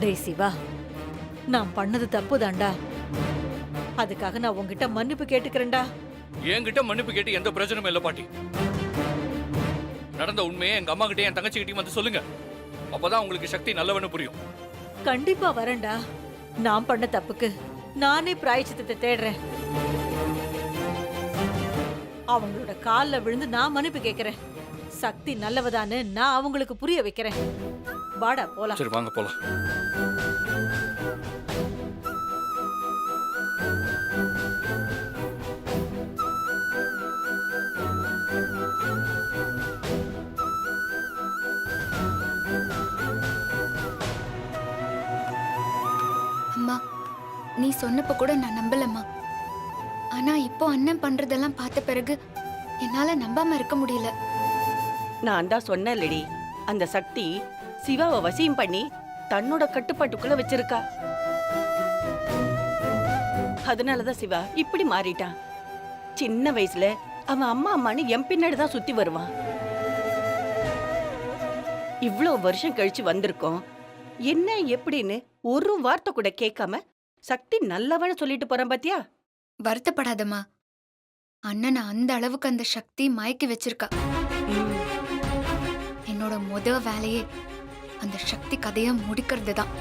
டேய் சிவா, நான் பண்ணது தப்பு தான்டா. அதுக்காக நான் உன்கிட்ட மன்னிப்பு கேட்டுக்கிறேன்டா. என்கிட்ட மன்னிப்பு கேட்டு எந்த பிரயோஜனமும் இல்ல பாட்டி. நடந்த உண்மையை எங்க அம்மா கிட்டே என் தங்கச்சிக்கிட்டையும் வந்து சொல்லுங்க. அப்பதான் உங்களுக்கு சக்தி நல்லவன்னு புரியும். கண்டிப்பா வரேன்டா. நான் பண்ண தப்புக்கு நானே பிராயச்சித்தத்தை தேடுறேன். அவங்களோட கால்ல விழுந்து நான் மன்னிப்பு கேட்கிறேன். சக்தி நல்லவதான்னு நான் அவங்களுக்கு புரிய வைக்கிறேன். வாடா போலாம். சரி வாங்க போலாம். அம்மா, நீ சொன்னப்ப கூட நான் நம்பலம்மா. ஆனா இப்போ அண்ணன் பண்றதெல்லாம் பார்த்த பிறகு என்னால நம்பாம இருக்க முடியல. நான் தான் சொன்னேன்லடி, அந்த சக்தி சிவாவை வசியம் பண்ணி தன்னோட கட்டுப்பாட்டுக்குள்ள வச்சிருக்கா. அதனாலதான் சிவா இப்படி மாறிட்டான். சின்ன வயசுல அவன் அம்மா அம்மான்னு என் பின்னாடி தான் சுத்தி வருவான். இவ்வளவு வருஷம் கழிச்சு வந்திருக்கோம். என்ன எப்படின்னு ஒரு வார்த்தை கூட கேட்காம சக்தி நல்லவன்னு சொல்லிட்டு போறான் பாத்தியா? வருத்தப்படாதம்மா. அண்ணனை அந்த அளவுக்கு அந்த சக்தி மயக்கி வச்சிருக்கா. என்னோட வேலையே அந்த சக்தி கதைய முடிக்கிறது தான்.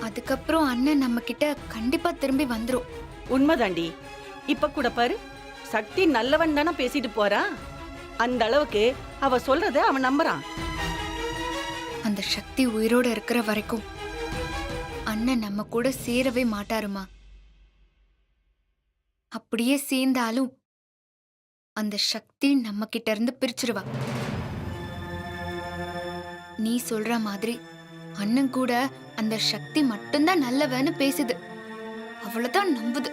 அதுக்கப்புறம் அண்ணன் நம்ம கிட்ட கண்டிப்பா திரும்பி வந்துரும். உண்மைதாண்டி. இப்ப கூட பாரு, சக்தி நல்லவன் தானே பேசிட்டு போறான். அந்த அளவுக்கு அவ சொல்றத அவன் நம்புறான். அந்த சக்தி உயிரோட இருக்கிற வரைக்கும் அண்ணன் நம்ம கூட சேரவே மாட்டாருமா. அப்படியே சேர்ந்தாலும் அந்த சக்தி நம்ம கிட்ட இருந்து பிரிச்சிருவா. நீ சொல்ற மாதிரி அண்ணன் கூட அந்த சக்தி மட்டும்தான் நல்லவன்னு பேசுது. அவ்வளவுதான் நம்புது.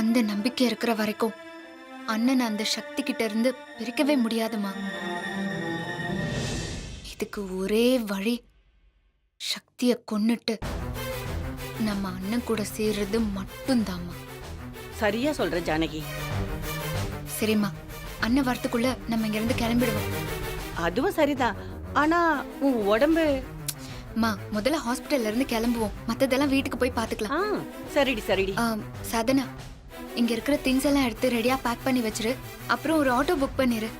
அந்த நம்பிக்கை இருக்கிற வரைக்கும் அண்ணன் அந்த சக்தி கிட்ட இருந்து பிரிக்கவே முடியாதுமா. இதுக்கு ஒரே வழி, சக்திய கொன்னுட்டு நம்ம அண்ணன் கூட சேர்றது மட்டும்தாம்மா. சரியா சொல்ற ஜானகி. சரிம்மா, அண்ணன் வரத்துக்குள்ள நம்ம இங்க இருந்து கிளம்பிடுவோம். அதுவும் சரிதான். ஆனா உன் உடம்பு... மா, முதல்ல ஹாஸ்பிட்டல்ல இருந்து கிளம்புவோம். மத்ததெல்லாம் வீட்டுக்கு போய் பாத்துக்கலாம். சரிடி சரிடி. சாதனா, இங்க இருக்கிற திங்ஸ் எல்லாம் எடுத்து ரெடியா பேக் பண்ணி வச்சிரு. அப்புறம் ஒரு ஆட்டோ புக் பண்ணிரு.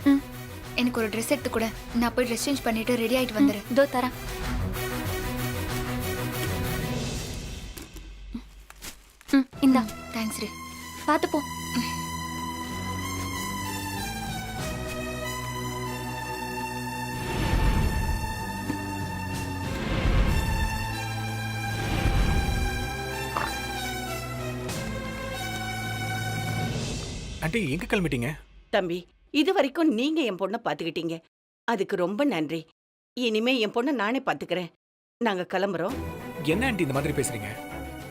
எனக்கு ஒரு ட்ரெஸ் எடுத்து கூட, நான் போய் ட்ரெஸ் சேஞ்ச் பண்ணிட்டு ரெடி ஆயிட்டு வந்துடுறேன். இதோ தரேன். இந்தா. தேங்க்ஸ் ரே. பாத்து போ. ஆண்டி, எங்க கிளம்பிட்டீங்க? தம்பி, இது வரைக்கும் நீங்க என் பொண்ணை பாத்துக்கிட்டீங்க. அதுக்கு ரொம்ப நன்றி. இனிமே என் பொண்ணை நானே பாத்துக்கிறேன். நாங்க கிளம்புறோம். என்ன ஆண்டி இந்த மாதிரி பேசுறீங்க?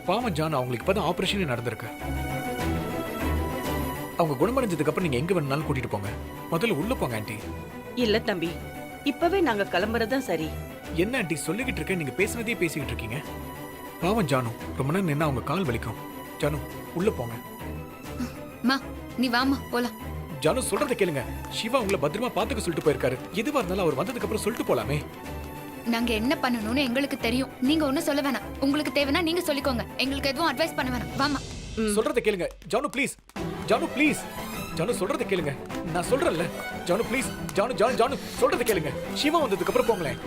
பாவம் ஜான், அவங்களுக்கு இப்பதான் ஆபரேஷன் நடந்திருக்கு. அவங்க குணமடைஞ்சதுக்கு அப்புறம் நீங்க எங்க வேணாலும் கூட்டிட்டு போங்க. முதல்ல உள்ள போங்க ஆண்டி. இல்ல தம்பி, இப்பவே நாங்க கிளம்புறதுதான் சரி. என்ன ஆண்டி சொல்லிக்கிட்டு இருக்க? நீங்க பேசுனதே பேசிக்கிட்டு இருக்கீங்க. பாவம் ஜானு, ரொம்ப நேரம் நின்னா அவங்க கால் வலிக்கும். ஜானு, உள்ள போங்க. மா, நீ வாமா போலாம். ஜானு, சொல்றத கேளுங்க. சிவா உங்களை பத்திரமா பாத்துக்க சொல்லிட்டு போயிருக்காரு. எதுவா இருந்தாலும் அவர் வந்ததுக்கு அப்புறம் சொல்லிட்டு போலாமே. நாங்க என்ன பண்ணணும்னு எங்களுக்கு தெரியும். நீங்க ஒண்ணும் சொல்ல வேணாம். உங்களுக்கு தேவைன்னா நீங்க சொல்லிக்கோங்க. எங்களுக்கு எதுவும் அட்வைஸ் பண்ண வேணாம். வாமா. சொல்றத கேளுங்க. ஜானு ப்ளீஸ். ஜானு ப்ளீஸ். ஜானு சொல்றத கேளுங்க. நான் சொல்றேன்ல. ஜானு ப்ளீஸ். ஜானு ஜானு ஜானு சொல்றத கேளுங்க. சிவா வந்ததுக்கு அப்புறம் போங்களேன்.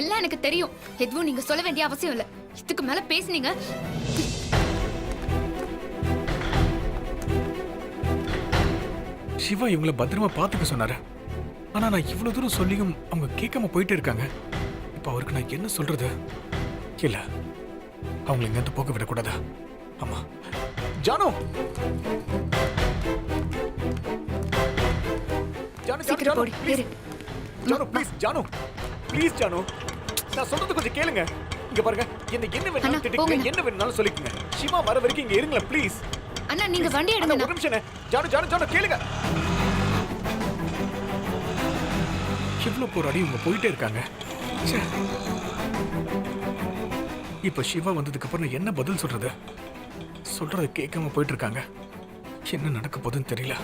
எல்லாம் எனக்கு தெரியும். எதுவும் நீங்க சொல்ல வேண்டிய அவசியம் இல்ல. இதுக்கு மேல பேசுனீங்க. சிவா இவங்களை பத்திரமா பாத்துக்க சொன்னாரு. ஆனா நான் இவ்வளவு தூரம் சொல்லியும் அவங்க கேட்காம போயிட்டே இருக்காங்க. இப்ப அவருக்கு நான் என்ன சொல்றது? இல்ல, அவங்களை இங்க போக விடக்கூடாதா? ஆமா. ஜானு, ஜானு, சீக்கிரம் போடி. இரு. ஜானு ப்ளீஸ். ஜானு ப்ளீஸ். ஜானு, நான் சொல்றது கொஞ்சம் கேளுங்க. இங்க பாருங்க, என்ன வேணாலும் திட்டுங்க, என்ன வேணாலும் சொல்லிக்கங்க. சிவா வர வரைக்கும் இங்க இருங்களேன் ப்ளீஸ். அண்ணா, நீங்க வண்டி எடுங்க. ஒரு நிமிஷம். ஜானு ஜானு ஜானு கேளுங்க. இவ்வளவு போராடி இவங்க போயிட்டே இருக்காங்க. இப்ப சிவா வந்ததுக்கு அப்புறம் என்ன பதில் சொல்றது? சொல்றத கேட்காம போயிட்டு இருக்காங்க. என்ன நடக்க போகுதுன்னு தெரியல.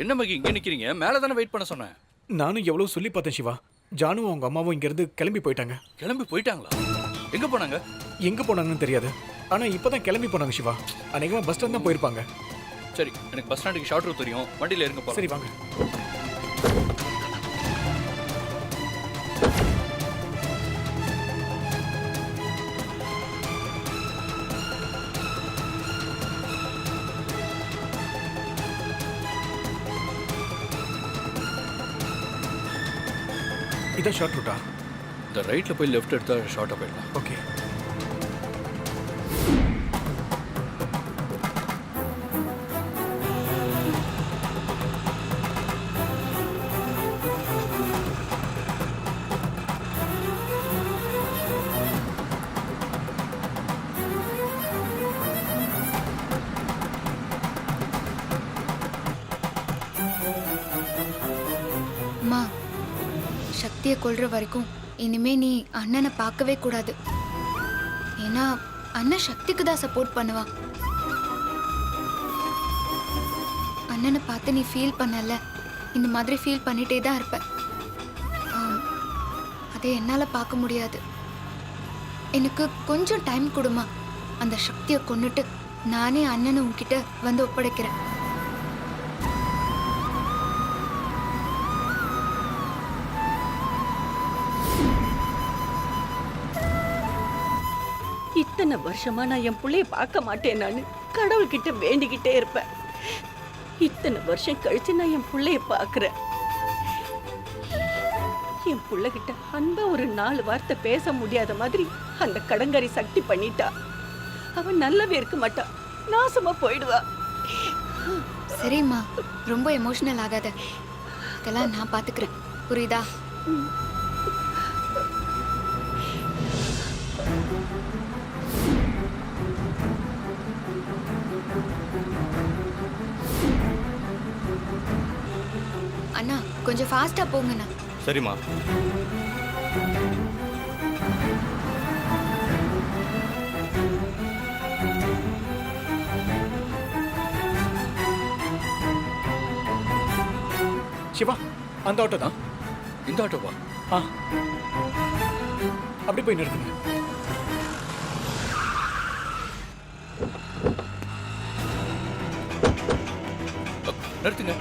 என்ன மகி இங்கே நிக்கிறீங்க? மேலே தானே வெயிட் பண்ண சொன்னேன். நானும் எவ்வளவு சொல்லி பார்த்தேன் சிவா. ஜானுவும் அவங்க அம்மாவும் இங்கிருந்து கிளம்பி போயிட்டாங்க. கிளம்பி போயிட்டாங்களா? எங்க போனாங்க? எங்க போனாங்கன்னு தெரியாது. ஆனா இப்பதான் கிளம்பி போனாங்க சிவா. அநேகமா பஸ் ஸ்டாண்ட் தான் போயிருப்பாங்க. சரி, எனக்கு பஸ் ஸ்டாண்டுக்கு ஷார்ட் ரூட் தெரியும். வண்டியில இருங்க போலாம். சரி வாங்க. இதான் ஷார்ட் ரூட்டா? இந்த ரைட்ல போய் லெஃப்ட் எடுத்தா ஷார்ட்டா போயிடலாம். ஓகே. அம்மா, சக்தியை கொல்ற வரைக்கும் இனிமே நீ அண்ணனை பார்க்கவே கூடாது. ஏன்னா அண்ணன் சக்திக்கு தான் சப்போர்ட் பண்ணுவான். அண்ணனை பார்த்து நீ ஃபீல் பண்ணல, இந்த மாதிரி ஃபீல் பண்ணிட்டே தான் இருப்ப. அதை என்னால் பார்க்க முடியாது. எனக்கு கொஞ்சம் டைம் கொடுமா. அந்த சக்தியை கொன்னுட்டு நானே அண்ணனை உன்கிட்ட வந்து ஒப்படைக்கிறேன். இத்தனை வருஷமா நான் என் புள்ளைய பார்க்க மாட்டேன். நான் கடவுள்கிட்ட வேண்டிக்கிட்டே இருப்பேன். இத்தனை வருஷம் கழிச்சு நான் என் புள்ளைய பார்க்கிறேன். என் புள்ளைகிட்ட அன்பா ஒரு 4 வார்த்தை பேச முடியாத மாதிரி அந்த கடங்காரி சக்தி பண்ணிட்டா. அவன் நல்லாவே இருக்க மாட்டா, நாசமா போயிடுவா. சரிம்மா, ரொம்ப எமோஷனல் ஆகாத. இதெல்லாம் நான் பார்த்துக்கிறேன், புரியுதா? அண்ணா, கொஞ்சம் ஃபாஸ்டா போங்கண்ணா. சரிம்மா. சிவா, அந்த ஆட்டோ தான். இந்த ஆட்டோவா? ஆ, அப்படி போய் நிறுத்துங்க. நிறுத்துங்க,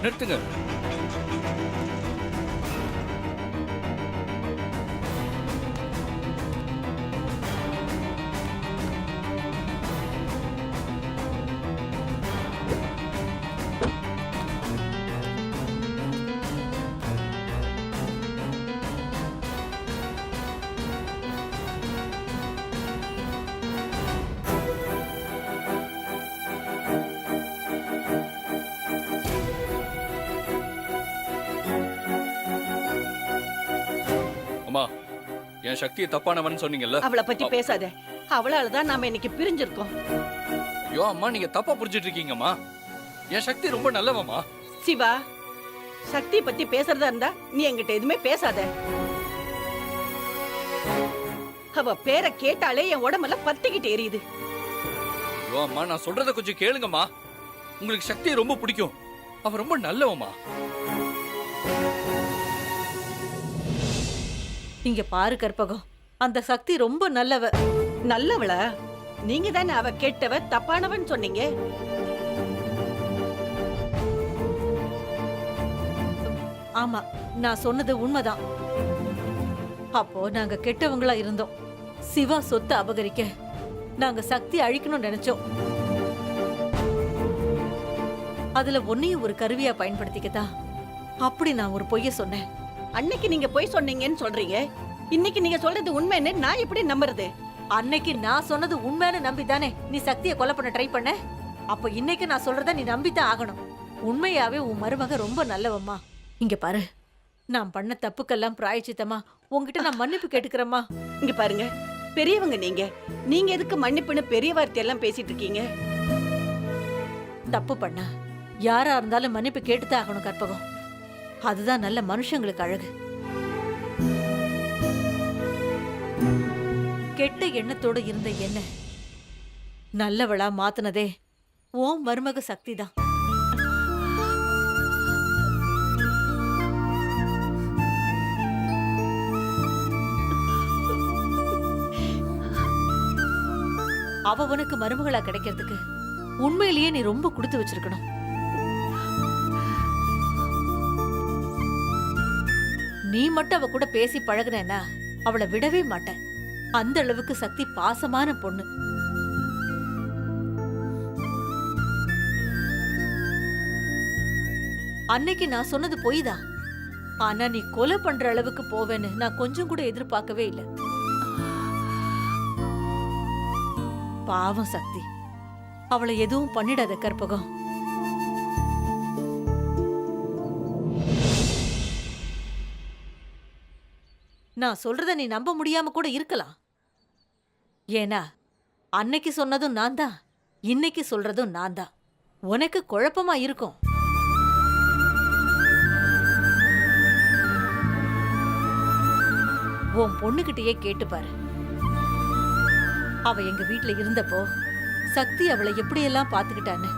நிறுத்துங்க. அம்மா, என் சக்தியை தப்பானவன் சொன்னீங்கல்ல? அவளை பத்தி பேசாத. அவளாலதான் நாம இன்னைக்கு பிரிஞ்சிருக்கோம். ஐயோ அம்மா, நீங்க தப்பா புரிஞ்சிட்டு இருக்கீங்கம்மா. என் சக்தி ரொம்ப நல்லவம்மா. சிவா, சக்தி பத்தி பேசுறதா இருந்தா நீ என்கிட்ட எதுவுமே பேசாத. அவ பேரை கேட்டாலே என் உடம்பெல்லாம் பத்திக்கிட்டு எரியுது. ஐயோ அம்மா, நான் சொல்றத கொஞ்சம் கேளுங்கம்மா. உங்களுக்கு சக்தியை ரொம்ப பிடிக்கும். அவ ரொம்ப நல்லவம்மா. இங்க பாரு கற்பகம், அந்த சக்தி ரொம்ப நல்லவ. நல்லவளா? நீங்க தானே அவ கெட்டவ தப்பானவன் சொன்னீங்க. ஆமா, நான் சொன்னது உண்மைதான். அப்போ நாங்க கெட்டவங்களா இருந்தோம். சிவா சொத்தை அபகரிக்க நாங்க சக்தி அழிக்கணும்னு நினைச்சோம். அதுல ஒன்னையும் ஒரு கருவியா பயன்படுத்திக்கதா அப்படி நான் ஒரு பொய்ய சொன்னேன். அன்னைக்கு நீங்க போய் சொன்னீங்கன்னு சொல்றீங்க, இன்னைக்கு நீங்க சொல்றது உண்மைன்னு நான் எப்படி நம்புறது? அன்னைக்கு நான் சொன்னது உண்மைன்னு நம்பித்தானே நீ சக்தியை கொலை பண்ண ட்ரை பண்ண. அப்ப இன்னைக்கு நான் சொல்றத நீ நம்பித்தான் ஆகணும். உண்மையாவே உன் மருமக ரொம்ப நல்லவம்மா. இங்க பாரு, நான் பண்ண தப்புக்கெல்லாம் பிராயச்சித்தமா உன்கிட்ட நான் மன்னிப்பு கேட்டுக்கிறேம்மா. இங்க பாருங்க, பெரியவங்க நீங்க எதுக்கு மன்னிப்புன்னு பெரிய வார்த்தையெல்லாம் பேசிட்டு இருக்கீங்க? தப்பு பண்ண யாரா இருந்தாலும் மன்னிப்பு கேட்டுதான் ஆகணும் கற்பகம். அதுதான் நல்ல மனுஷங்களுக்கு அழகு. கெட்ட எண்ணத்தோட இருந்த என்ன நல்லவளா மாத்துனதே ஓம் மருமக சக்தி தான். அவ உனக்கு மருமகளா கிடைக்கிறதுக்கு உண்மையிலேயே நீ ரொம்ப கொடுத்து வச்சிருக்கணும். நீ மட்டும் அவ கூட பேசி பழகுனேன்னா அவளை விடவே மாட்டேன். அந்த அளவுக்கு சக்தி பாசமான பொண்ணு. அன்னைக்கு நான் சொன்னது பொய் தான். ஆனா நீ கொலை பண்ற அளவுக்கு போவேன்னு நான் கொஞ்சம் கூட எதிர்பார்க்கவே இல்லை. பாவம் சக்தி, அவளை எதுவும் பண்ணிடாத கற்பகம். நான் சொல்றத நீ நம்ப முடியாம கூட இருக்கலாம். ஏன்னா அன்னைக்கு சொன்னதும் நான் தான், இன்னைக்கு சொல்றதும் நான் தான். உனக்கு குழப்பமா இருக்கும். உன் பொண்ணுகிட்டயே கேட்டு பாரு. அவ எங்க வீட்ல இருந்தப்போ சக்தி அவளை எப்படியெல்லாம் பாத்துக்கிட்டான்னு.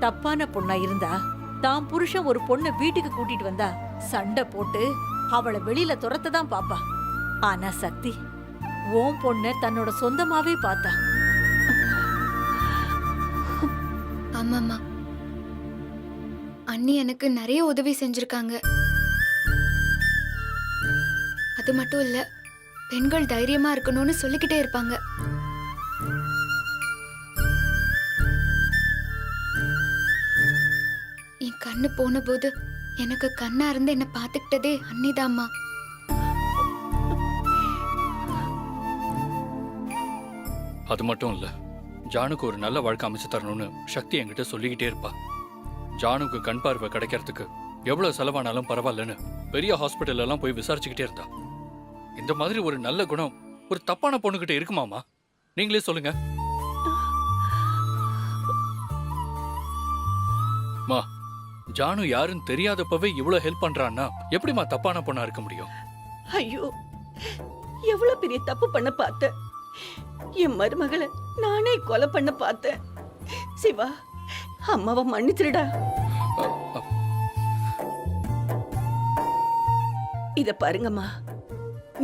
தப்பான பொண்ணா இருந்தா தான் புருஷன் ஒரு பொண்ணை வீட்டுக்கு கூட்டிட்டு வந்தா சண்டை போட்டு அவளை வெளியில துரத்த தான் பாப்பா. ஆனா சக்தி உன் பொண்ண தன்னோட சொந்தமாவே பார்த்தா. ஆமாம்மா, அண்ணி எனக்கு நிறைய உதவி செஞ்சிருக்காங்க. அது மட்டும் இல்ல, பெண்கள் தைரியமா இருக்கணும்னு சொல்லிக்கிட்டே இருப்பாங்க. என் கண்ணு போன போது எனக்கு கண்ணா இருந்து என்ன பாத்துக்கிட்டதே அண்ணிதாம்மா. அது மட்டும் இல்ல, ஜானுக்கு ஒரு நல்ல வாழ்க்கை அமைச்சு தரணும்னு சக்தி என்கிட்ட சொல்லிக்கிட்டே இருப்பா. ஜானுக்கு கண் பார்வை கிடைக்கிறதுக்கு எவ்வளவு செலவானாலும் பரவாயில்லன்னு பெரிய ஹாஸ்பிட்டல் எல்லாம் போய் விசாரிச்சுக்கிட்டே இருந்தா. இந்த மாதிரி ஒரு நல்ல குணம் ஒரு தப்பான பொண்ணுகிட்ட இருக்குமாமா? நீங்களே சொல்லுங்க. மா, ஜானு யாருன்னு தெரியாதப்பவே இவ்வளவு ஹெல்ப் பண்றான்னா எப்படிமா தப்பான பொண்ணா இருக்க முடியும்? ஐயோ, எவ்வளவு பெரிய தப்பு பண்ண பார்த்தேன். என் மருமகளை நானே கொலை பண்ண பார்த்தேன். சிவா, அம்மாவை மன்னிச்சிருடா. இத பாருங்கம்மா,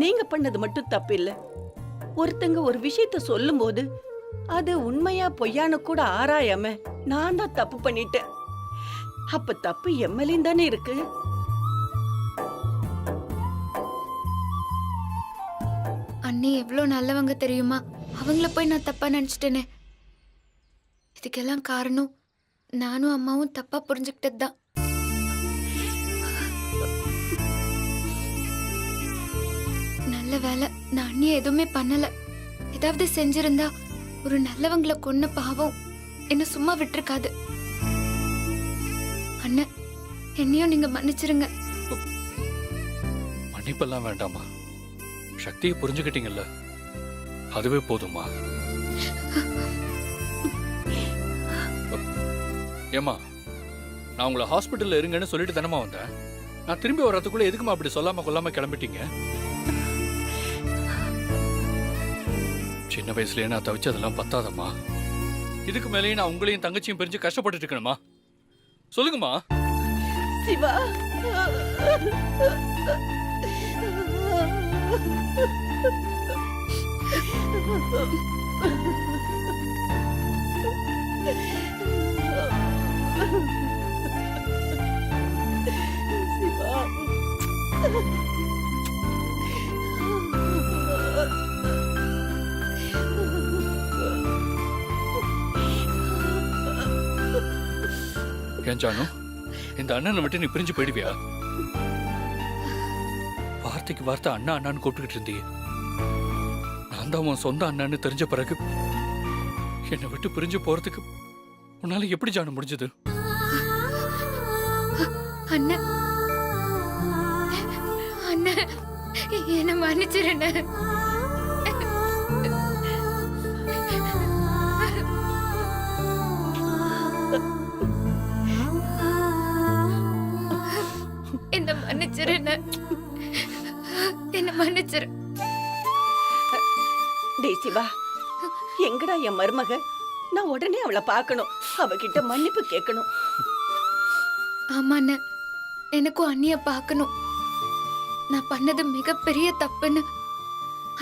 நீங்க பண்ணது மட்டும் தப்பு இல்ல. ஒருத்தங்க ஒரு விஷயத்த சொல்லும் போது அது உண்மையா பொய்யான்னு கூட ஆராயாம நான் தான் தப்பு பண்ணிட்டேன். அப்ப தப்பு எம்எல்ஏன் தானே இருக்கு. அண்ணி எவ்வளவு நல்லவங்க தெரியுமா? அவங்கள போய் நான் தப்பா நினைச்சிட்டேனே. இதுக்கெல்லாம் காரணம் நானும் அம்மாவும் தப்பா புரிஞ்சுக்கிட்டது தான். நல்ல வேலை, நான் அண்ணியை எதுவுமே பண்ணல. ஏதாவது செஞ்சிருந்தா ஒரு நல்லவங்களை கொன்ன பாவம் என்ன சும்மா விட்டுருக்காது. அண்ணன், என்னையும் நீங்க மன்னிச்சிருங்க. மன்னிப்பெல்லாம் வேண்டாமா, சக்தியை புரிஞ்சுக்கிட்டீங்கல்ல, அதுவே போதுமா. ஏமா, நான் உங்களை ஹாஸ்பிட்டல்ல இருங்கன்னு சொல்லிட்டு தானமா வந்தேன். நான் திரும்பி வர்றதுக்குள்ள எதுக்குமா அப்படி சொல்லாம கொல்லாம கிளம்பிட்டீங்க? சின்ன வயசுலயே நான் தவிச்சதெல்லாம் பத்தாதம்மா. இதுக்கு மேலேயும் நான் உங்களையும் தங்கச்சியும் பிரிஞ்சு கஷ்டப்பட்டு இருக்கணுமா? சொல்லுங்கம்மா. சிவா, சிவா, ஏன் ஜானு, இந்த அண்ணனை விட்டு நீ பிரிஞ்சு போயிடுவியா? வார்த்தைக்கு வார்த்தை அண்ணா அண்ணான்னு கூப்பிட்டுக்கிட்டு இருந்தியே. நான் தான் உன் சொந்த அண்ணான்னு தெரிஞ்ச பிறகு என்னை விட்டு பிரிஞ்சு போறதுக்கு உன்னால எப்படி ஜானு முடிஞ்சது? அண்ணன், அண்ணன், என்ன மன்னிச்சிருண்ண. என்ன மன்னிச்சிருண்ண, என்ன மன்னிச்சிரு. டேய் சிவா, எங்கடா என் மருமக? நான் உடனே அவளை பார்க்கணும், அவகிட்ட மன்னிப்பு கேட்கணும். ஆமா அண்ணன், எனக்கும் அண்ணிய பார்க்கணும். நான் பண்ணது மிகப்பெரிய தப்புன்னு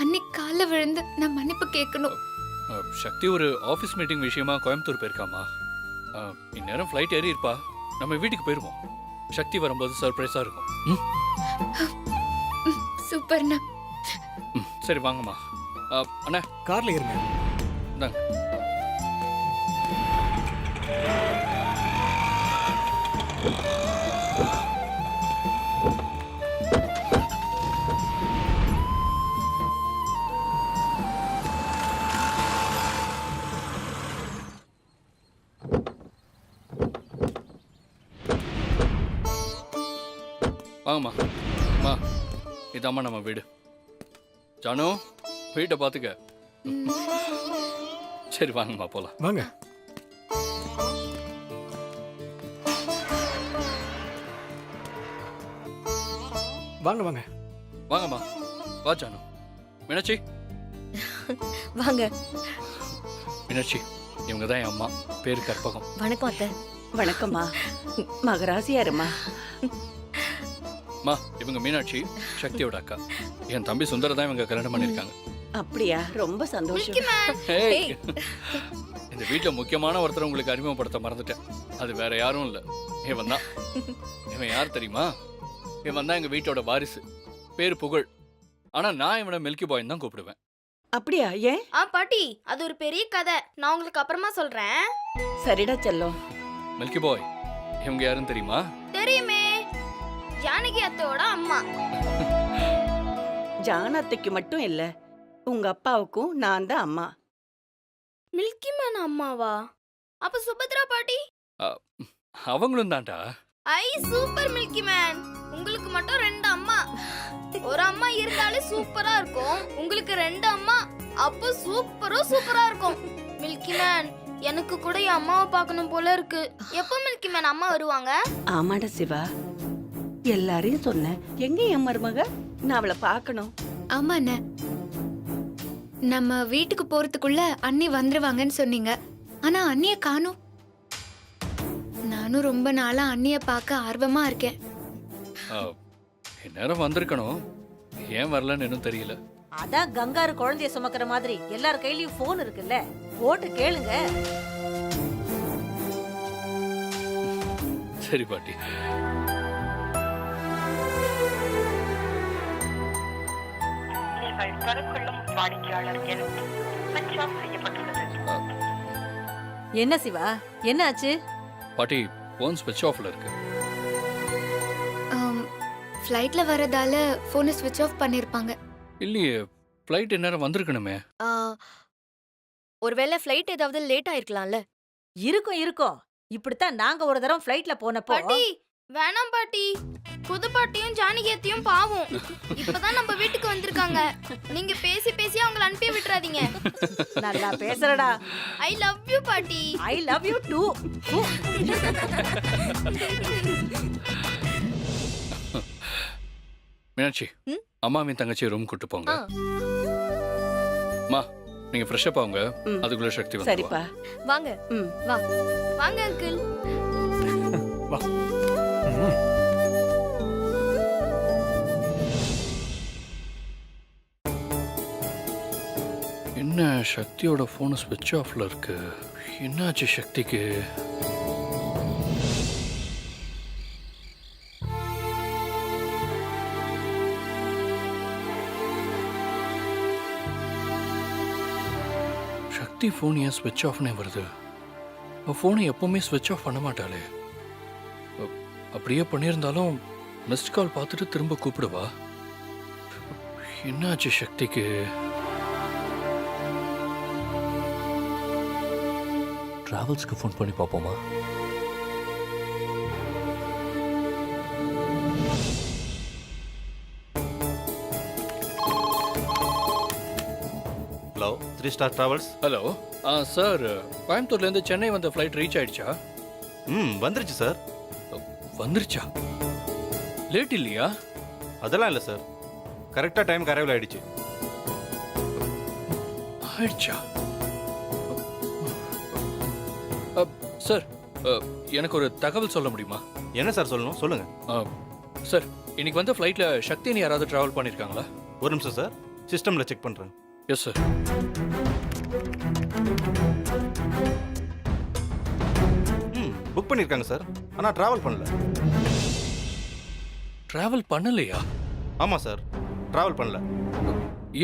அன்னைக்கு கால விழுந்து நான் மன்னிப்பு கேட்கணும். சக்தி ஒரு ஆஃபீஸ் மீட்டிங் விஷயமா கோயம்புத்தூர் போயிருக்காமா. இந்நேரம் ஃப்ளைட் ஏறி இருப்பா. நம்ம வீட்டுக்கு போயிருவோம். சக்தி வரும்போது சர்ப்ரைஸா இருக்கும். சூப்பர்ண்ணா. சரி வாங்கம்மா. அண்ணா கார்ல இருங்க. இந்தாங்க. வாங்கம்மா. அம்மா இதாம்மா நம்ம வீடு. ஜானு வீட்டை பார்த்துக்க. சரி வாங்கம்மா போலாம். வாங்க. வாங்க வாங்க. வாங்கம்மா. வா ஜானு. மீனாட்சி வாங்க. மீனாட்சி இவங்க தான் என் அம்மா. பேரு கற்பகம். வணக்கம் அத்தை. வணக்கம்மா. மகராசியாருமா. அம்மா இவங்க மீனாட்சி சக்தியோட அக்கா. என் தம்பி சுந்தர தான் இவங்க கல்யாணம் பண்ணியிருக்காங்க. அப்படியா? ரொம்ப சந்தோஷம். ஏய், இந்த வீட்டுல முக்கியமான ஒருத்தர் உங்களுக்கு அறிமுகப்படுத்த மறந்துட்டேன். அது வேற யாரும் இல்ல, இவன் தான். இவன் யார் தெரியுமா? இவன் தான் எங்க வீட்டோட வாரிசு. பேரு புகழ். ஆனா நான் இவனை மில்கி பாய்னு தான் கூப்பிடுவேன். அப்படியா? ஏன்? பாட்டி அது ஒரு பெரிய கதை, நான் உங்களுக்கு அப்புறமா சொல்றேன். சரிடா செல்லம். மில்கி பாய் இவங்க யாருன்னு தெரியுமா? தெரியுமே, ஜானகி அத்தையோட அம்மா. ஜானத்தைக்கு மட்டும் இல்ல, உங்க அப்பாவுக்கும் நான் தான் அம்மா. மில்கி மேன் அம்மாவா? அப்ப சுபத்ரா பாட்டி? அவங்களும் தான்டா. ஐ சூப்பர் மில்கி மேன். உங்களுக்கு மட்டும் 2 அம்மா. ஒரு அம்மா இருந்தாலே சூப்பரா இருக்கும், உங்களுக்கு 2 அம்மா, அப்போ சூப்பரா இருக்கும். மில்கி மேன் எனக்கு கூட என் அம்மாவை பார்க்கணும் போல இருக்கு. எப்போ மில்கி மேன் அம்மா வருவாங்க? ஆமாடா சிவா, எல்லாரையும் சொன்னேன். எங்க என் மருமக? நான் அவளை பார்க்கணும். ஆமா அண்ணே, நம்ம வீட்டுக்கு போறதுக்குள்ள அண்ணி வந்துருவாங்கன்னு சொன்னீங்க. ஆனா அண்ணிய காணோம். நானும் ரொம்ப நாளா அண்ணிய பார்க்க ஆர்வமா இருக்கேன். இந்நேரம் வந்திருக்கணும், ஏன் வரலன்னு இன்னும் தெரியல. அதான் கங்காரு குழந்தைய சுமக்கிற மாதிரி எல்லார் கையிலயும் போன் இருக்குல்ல, போட்டு கேளுங்க. சரி பாட்டி. நீங்கள் பெறக்கொள்ளும் வாடிக்கையாளர் எண் switch off செய்யப்பட்டுள்ளது. என்ன சிவா, என்ன ஆச்சு? பாட்டி போன் ஸ்விட்ச் ஆஃப்ல இருக்கு. ஃப்ளைட்ல வரதால போனை ஸ்விட்ச் ஆஃப் பண்ணிருப்பாங்க. இல்லையே, ஃப்ளைட் இந்நேரம் வந்திருக்கணுமே. ஒருவேளை ஃப்ளைட் ஏதாவது லேட் ஆயிருக்கலாம்ல. இருக்கும். இப்படித்தான் நாங்க ஒரு தடவை ஃப்ளைட்ல போனப்போ. பாட்டி வேணாம் பாட்டி, புது பாட்டியும் ஜானகியத்தையும் பாவம். இப்பதான் நம்ம வீட்டுக்கு வந்திருக்காங்க, நீங்க பேசி பேசி அவங்கள அனுப்பி விட்டுறாதீங்க. நல்லா பேசுறடா. ஐ லவ் யூ பாட்டி. I love you too. Meenakshi, அம்மாவின் தங்கச்சி ரூம் கூட்டு போங்க. அம்மா நீங்க ஃப்ரெஷ் அப் ஆகுங்க, அதுக்குள்ள சக்தி வந்து. சரிப்பா. வாங்க. ம். வா வாங்க அங்கிள். வா. என்ன சக்தியோட போன் ஸ்விட்ச் ஆஃப்ல இருக்கு? என்னாச்சு சக்திக்கு? சக்தி ஃபோன் ஏன் ஸ்விட்ச் ஆஃப்னே வருது? ஃபோனை எப்பவுமே ஸ்விட்ச் ஆஃப் பண்ண மாட்டாளே. அப்படியே பண்ணியிருந்தாலும் மிஸ்ட் கால் பார்த்துட்டு திரும்ப கூப்பிடுவா. என்னாச்சு சக்திக்கு? டிராவல்ஸ்க்கு ஃபோன் பண்ணி பார்ப்போமா? Hello, 3 star travels. Hello sir, கோயம்புத்தூர்லேருந்து சென்னை வந்த ஃப்ளைட் ரீச் ஆயிடுச்சா? வந்துருச்சு சார். வந்துருச்சா? லேட் இல்லையா? அதெல்லாம் இல்லை சார், கரெக்டாக டைமுக்கு அரைவல் ஆயிடுச்சு. ஆயிடுச்சா? சார் எனக்கு ஒரு தகவல் சொல்ல முடியுமா? என்ன சார் சொல்லணும், சொல்லுங்க. சார் இன்னைக்கு வந்த ஃப்ளைட்ல சக்தின்னு யாராவது டிராவல் பண்ணியிருக்காங்களா? ஒரு நிமிஷம் சார், சிஸ்டமில் செக் பண்ணுறேன். Yes sir. புக் பண்ணியிருக்காங்க சார், ஆனால் ட்ராவல் பண்ணல. டிராவல் பண்ணலையா? ஆமாம் சார், ட்ராவல் பண்ணல.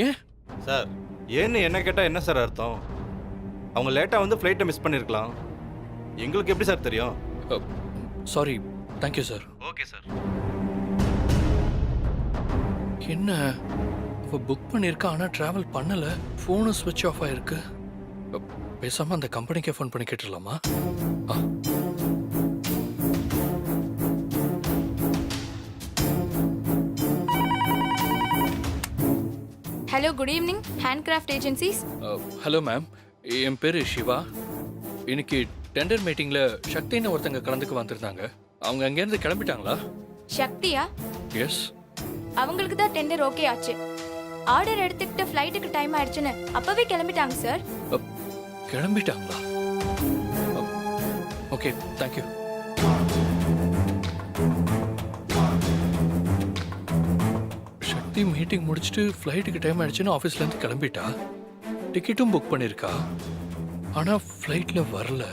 ஏன்? சார் ஏன்னு என்ன கேட்டால் என்ன சார் அர்த்தம்? அவங்க லேட்டாக வந்து ஃப்ளைட்டை மிஸ் பண்ணியிருக்கலாம். எங்களுக்கு எப்படி சார் தெரியும்? Sorry, thank you sir. Okay sir. என்ன அவ புக் பண்ணியிருக்கா ஆனால் டிராவல் பண்ணல, ஃபோனும் ஸ்விட்ச் ஆஃப் ஆயிருக்கு. பேசாம அந்த கம்பெனிக்கே ஃபோன் பண்ணி கேட்டுடலாமா? ஆ. Hello, good evening. Handcraft agencies. Hello ma'am, என் பேர் சிவா. இன்னைக்கு டெண்டர் மீட்டிங்கில் சக்தின்னு ஒருத்தங்க கலந்துக்கு வந்திருந்தாங்க. அவங்க அங்கேருந்து கிளம்பிட்டாங்களா? சக்தியா? எஸ். அவங்களுக்கு தான் டெண்டர் ஓகே ஆச்சு. ஆர்டர் எடுத்துக்கிட்டு ஃப்ளைட்டுக்கு டைம் ஆயிடுச்சுன்னு அப்பவே கிளம்பிட்டாங்க சார். கிளம்பிட்டாங்களா? Okay, thank you. சக்தி மீட்டிங் முடிச்சுட்டு ஃப்ளைட்டுக்கு டைம் ஆயிடுச்சுன்னு ஆஃபீஸ்லேருந்து கிளம்பிட்டா. டிக்கெட்டும் புக் பண்ணியிருக்கா, ஆனால் ஃப்ளைட்டில் வரல.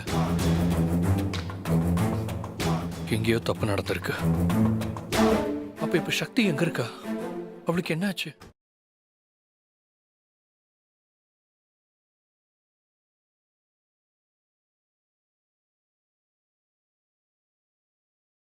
எங்கேயோ தப்பு நடந்திருக்கு. அப்போ இப்போ சக்தி எங்கே இருக்கா? அவளுக்கு என்ன ஆச்சு?